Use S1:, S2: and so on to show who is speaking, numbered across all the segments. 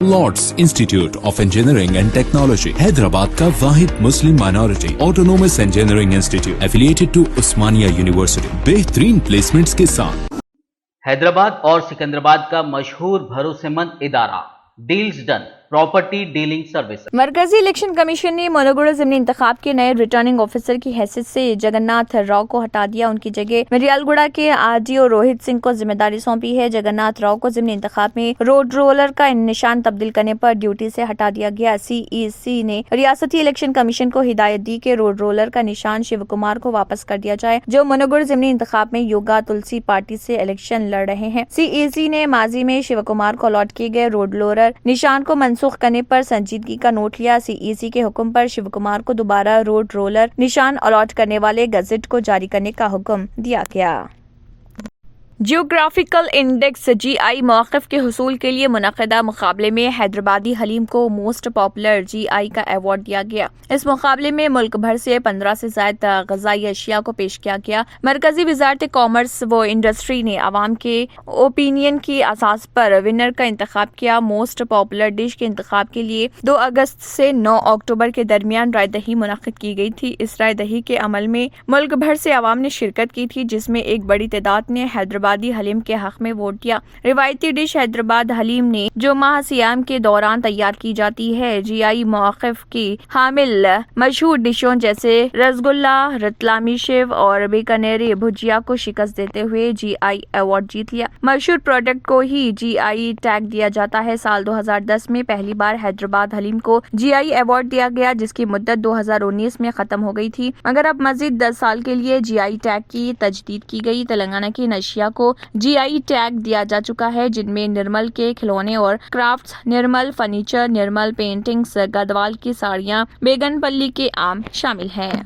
S1: Lord's Institute of Engineering and Technology Hyderabad का वाहिद मुस्लिम minority autonomous engineering institute affiliated to Osmania University बेहतरीन placements के साथ।
S2: हैदराबाद और सिकंदराबाद का मशहूर भरोसेमंद इदारा deals done property dealing service.
S3: मरकजी इलेक्शन कमीशन ने मनोगुड़ा ज़िमनी इंतखाब के नए रिटर्निंग ऑफिसर की हैसियत से जगन्नाथ राव को हटा दिया। उनकी जगह मिरियालगुड़ा के आरडीओ रोहित सिंह को जिम्मेदारी सौंपी है। जगन्नाथ राव को ज़िमनी इंतखाब में रोड रोलर का निशान तब्दील करने पर ड्यूटी से हटा दिया गया। सीईसी ने रियासती इलेक्शन कमीशन को हिदायत दी कि रोड रोलर का निशान शिव कुमार को वापस कर दिया जाए, जो मनोगुड़ा ज़िमनी इंतखाब में योगा तुलसी पार्टी से इलेक्शन लड़ रहे हैं। सीईसी ने माजी में शिव कुमार को अलॉट किए गए रोड रोलर निशान को मनसूख करने पर संजीदगी का नोट लिया। सीईसी के हुक्म पर शिव कुमार को दोबारा रोड रोलर निशान अलॉट करने वाले गजट को जारी करने का हुक्म दिया गया। जियोग्राफिकल इंडेक्स जीआई मौक़िफ़ के हुसूल के लिए मुनक़दा मुकाबले में हैदराबादी हलीम को मोस्ट पॉपुलर जीआई का अवार्ड दिया गया। इस मुकाबले में मुल्क भर से 15 से ज़्यादा ग़ज़ाई अशिया को पेश किया गया। मरकज़ी वज़ारत कॉमर्स व इंडस्ट्री ने आवाम के ओपिनियन की असास पर विनर का इंतखाब किया। मोस्ट पॉपुलर डिश के इंतखाब के लिए 2 अगस्त से 9 अक्टूबर के दरमियान राय दही मुनक़िद की गई थी। इस राय दही के अमल में मुल्क भर से आवाम ने शिरकत की थी, जिसमें एक बड़ी तादाद ने हैदराबादी हलीम के हक में वोट दिया। रिवायती डिश हैदराबाद हलीम ने जो माह सियाम के दौरान तैयार की जाती है। जीआई मौक़िफ़ की हामिल मशहूर डिशों जैसे रसगुल्ला, रतलामी शिव और बीकानेरी भुजिया को शिकस्त देते हुए जीआई अवार्ड जीत लिया। मशहूर प्रोडक्ट को ही जीआई टैग दिया जाता है। साल 2010 में पहली बार हैदराबाद हलीम को जीआई अवार्ड दिया गया, जिसकी मुद्दत 2019 में खत्म हो गई थी, मगर अब मजीद 10 साल के लिए जीआई टैग की तजदीद की गई। तेलंगाना की नशिया को जीआई टैग दिया जा चुका है, जिनमें निर्मल के खिलौने और क्राफ्ट्स, निर्मल फर्नीचर, निर्मल पेंटिंग्स, गदवाल की साड़ियां, बेगनपल्ली के आम शामिल हैं।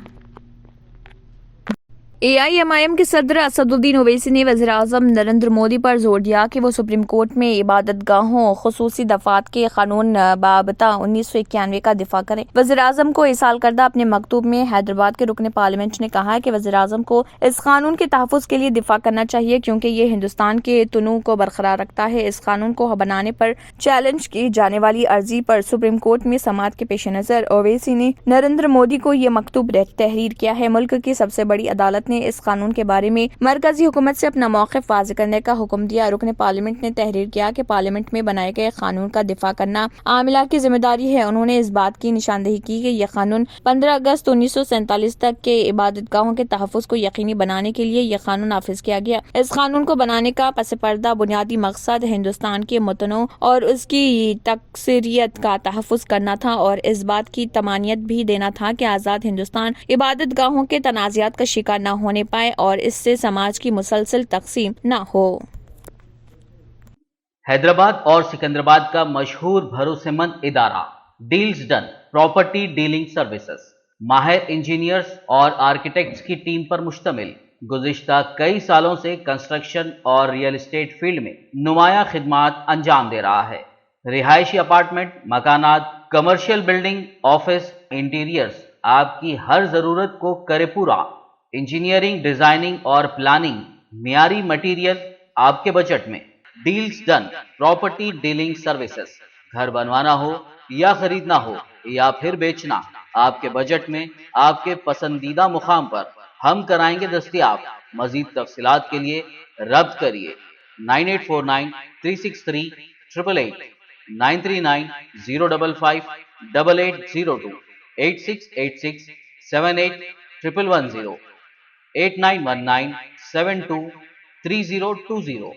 S3: AIMIM के सदर असदुद्दीन ओवैसी ने वज़ीर-ए-आज़म नरेंद्र मोदी पर जोर दिया कि वो सुप्रीम कोर्ट में इबादतगाहों खुसूसी दफात के कानून बाबता 1991 का दिफा करें। वज़ीर-ए-आज़म को इरसाल करदा अपने मकतूब में हैदराबाद के रुकन पार्लियामेंट ने कहा कि वज़ीर-ए-आज़म को इस कानून के तहफ़्फ़ुज़ के लिए दिफा करना चाहिए, क्योंकि ये हिंदुस्तान के तनू को बरकरार रखता है। इस कानून को बनाने पर चैलेंज की जाने वाली अर्जी पर सुप्रीम कोर्ट में समाअत के पेश नज़र ओवैसी ने नरेंद्र मोदी को ये मकतूब तहरीर किया है। मुल्क की सबसे बड़ी अदालत ने इस कानून के बारे में मरकजी हुकूमत से अपना मौक़िफ़ वाज़ेह करने का हुक्म दिया। रुकन पार्लियामेंट ने तहरीर किया कि पार्लियामेंट में बनाए गए कानून का दिफा करना आमिला की जिम्मेदारी है। उन्होंने इस बात की निशानदेही की कि यह कानून 15 अगस्त 1947 तक के इबादतगाहों के तहफ़्फ़ुज़ को यकीनी बनाने के लिए यह कानून नाफिज किया गया। इस कानून को बनाने का पस पर्दा बुनियादी मकसद हिंदुस्तान के मुतनों और उसकी तकसीरियत का तहफ़्फ़ुज़ करना था, और इस बात की तमानियत भी देना था कि आज़ाद हिंदुस्तान इबादतगाहों के तनाज़ात का शिकार न होने पाए और इससे समाज की मुसलसल तकसीम न हो।
S2: हैदराबाद और सिकंदराबाद का मशहूर भरोसेमंद इदारा deals done property dealing services माहिर इंजीनियर्स और आर्किटेक्ट्स की टीम पर मुश्तमिल गुज़िश्ता कई सालों से कंस्ट्रक्शन और रियल एस्टेट फील्ड में नुमाया खिदमात अंजाम दे रहा है। रिहायशी अपार्टमेंट, मकानात, कमर्शियल बिल्डिंग, ऑफिस, इंटीरियर्स, आपकी हर जरूरत को करे पूरा। इंजीनियरिंग, डिजाइनिंग और प्लानिंग, मियारी मटेरियल आपके बजट में। Deals done property dealing services. घर बनवाना हो या खरीदना हो या फिर बेचना, आपके बजट में आपके पसंदीदा मुकाम पर हम कराएंगे दस्तयाब। मजीद तफसीलात के लिए रब्त करिए 9849 363 888 939 055 8802 8686 78 110 8919 72 3020।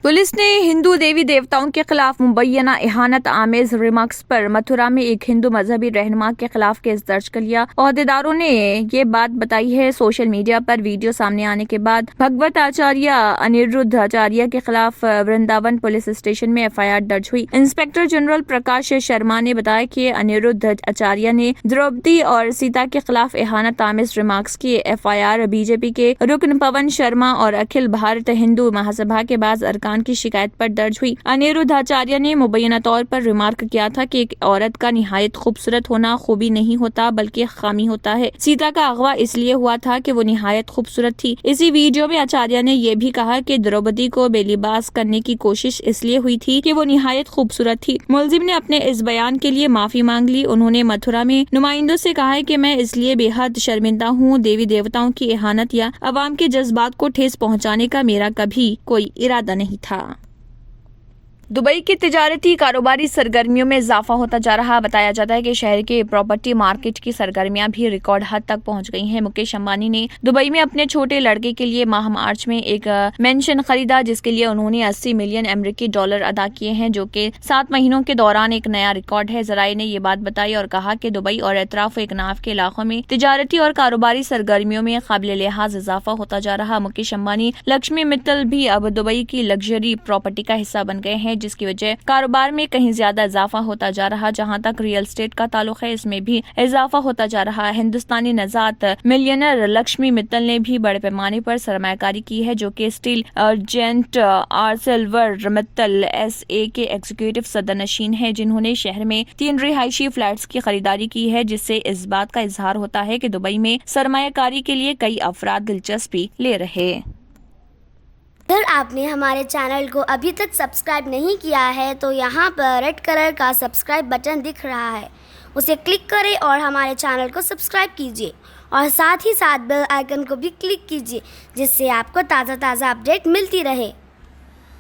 S3: पुलिस ने हिंदू देवी देवताओं के खिलाफ मुबैना इहानत आमेज रिमार्क्स पर मथुरा में एक हिंदू मजहबी रहनुमा के खिलाफ केस दर्ज कर लिया। ओहदेदारों ने ये बात बताई है सोशल मीडिया पर वीडियो सामने आने के बाद। भगवत आचार्य अनिरुद्ध आचार्य के खिलाफ वृंदावन पुलिस स्टेशन में FIR दर्ज हुई। इंस्पेक्टर जनरल प्रकाश शर्मा ने बताया कि अनिरुद्ध आचार्य ने द्रौपदी और सीता के खिलाफ इहानत आमेज रिमार्क्स की FIR बीजेपी के रुकन पवन शर्मा और अखिल भारत हिंदू महासभा के बाद अरकान इमरान की शिकायत पर दर्ज हुई। अनिरुद्ध आचार्य ने मुबैना तौर पर रिमार्क किया था कि एक औरत का निहायत खूबसूरत होना खूबी नहीं होता बल्कि खामी होता है। सीता का अगवा इसलिए हुआ था कि वो निहायत खूबसूरत थी। इसी वीडियो में आचार्य ने यह भी कहा कि द्रौपदी को बेलिबास करने की कोशिश इसलिए हुई थी कि वो निहायत खूबसूरत थी। मुलजिम ने अपने इस बयान के लिए माफी मांग ली। उन्होंने मथुरा में नुमाइंदों से कहा है कि मैं इसलिए बेहद शर्मिंदा हूँ। देवी देवताओं की इहानत या अवाम के जज्बात को ठेस पहुँचाने का मेरा कभी कोई इरादा नहीं था। दुबई की तिजारती कारोबारी सरगर्मियों में इजाफा होता जा रहा। बताया जाता है कि शहर के प्रॉपर्टी मार्केट की सरगर्मियां भी रिकॉर्ड हद तक पहुंच गई हैं। मुकेश अंबानी ने दुबई में अपने छोटे लड़के के लिए माह मार्च में एक मेंशन खरीदा, जिसके लिए उन्होंने 80 मिलियन अमेरिकी डॉलर अदा किए हैं, जो कि 7 महीनों के दौरान एक नया रिकॉर्ड है। जराये ने ये बात बताई और कहा कि दुबई और एतराफ एकनाफ के इलाकों में तिजारती और कारोबारी सरगर्मियों में काबिल लिहाज इजाफा होता जा रहा। मुकेश अंबानी लक्ष्मी मित्तल भी अब दुबई की लग्जरी प्रॉपर्टी का हिस्सा बन गए हैं, जिसकी वजह कारोबार में कहीं ज्यादा इजाफा होता जा रहा। जहां तक रियल एस्टेट का ताल्लुक है, इसमें भी इजाफा होता जा रहा है। हिंदुस्तानी नजात मिलियनर लक्ष्मी मित्तल ने भी बड़े पैमाने पर सरमायाकारी की है, जो कि स्टील जेंट आर्सेलवर मित्तल SA के एग्जीक्यूटिव सदर नशीन है, जिन्होंने शहर में 3 रिहायशी फ्लैट्स की खरीदारी की है, जिससे इस बात का इजहार होता है कि दुबई में सरमायाकारी के लिए कई अफराद दिलचस्पी ले रहे।
S4: अगर आपने हमारे चैनल को अभी तक सब्सक्राइब नहीं किया है तो यहाँ पर रेड कलर का सब्सक्राइब बटन दिख रहा है, उसे क्लिक करें और हमारे चैनल को सब्सक्राइब कीजिए और साथ ही साथ बेल आइकन को भी क्लिक कीजिए, जिससे आपको ताज़ा अपडेट मिलती रहे।